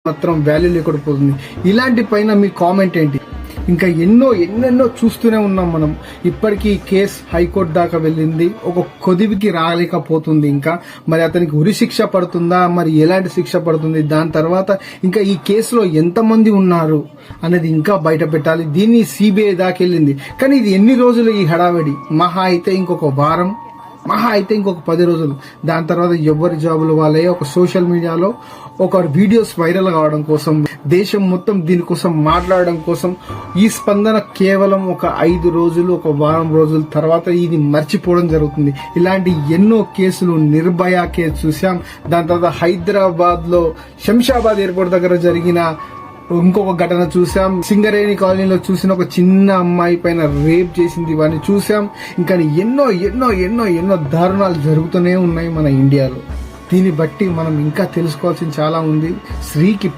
మాత్రం వాల్యూ లేకుండా పోతుంది. ఇలాంటి పైన మీ కామెంట్ ఏంటి? ఇంకా ఎన్నెన్నో చూస్తూనే ఉన్నాం మనం. ఇప్పటికీ కేసు హైకోర్టు దాకా వెళ్ళింది, ఒక కొదివికి రాలేకపోతుంది. ఇంకా మరి అతనికి ఉరి శిక్ష పడుతుందా, మరి ఎలాంటి శిక్ష పడుతుంది, దాని తర్వాత ఇంకా ఈ కేసులో ఎంతమంది ఉన్నారు అనేది ఇంకా బయట పెట్టాలి. దీన్ని సిబిఐ దాకా వెళ్ళింది. కానీ ఇది ఎన్ని రోజులు ఈ హడావిడి? మహా అయితే ఇంకొక వారం, మహా అయితే ఇంకొక 10 రోజులు. దాని తర్వాత ఎవరి జాబులు వాళ్ళే ఒక సోషల్ మీడియాలో ఒక వీడియోస్ వైరల్ కావడం కోసం, దేశం మొత్తం దీనికోసం మాట్లాడడం కోసం ఈ స్పందన కేవలం ఒక 5 రోజులు, ఒక వారం రోజుల తర్వాత ఇది మర్చిపోవడం జరుగుతుంది. ఇలాంటి ఎన్నో కేసులు, నిర్భయ కేసు చూసాం. దాని తర్వాత హైదరాబాద్ లో శంషాబాద్ ఎయిర్పోర్ట్ దగ్గర జరిగిన ఇంకొక ఘటన చూసాం. సింగరేణి కాలనీలో చూసిన ఒక చిన్న అమ్మాయి పైన రేప్ చేసింది, ఇవన్నీ చూసాం. ఇంకా ఎన్నో దారుణాలు జరుగుతూనే ఉన్నాయి మన ఇండియాలో. దీన్ని బట్టి మనం ఇంకా తెలుసుకోవాల్సింది చాలా ఉంది. స్త్రీకి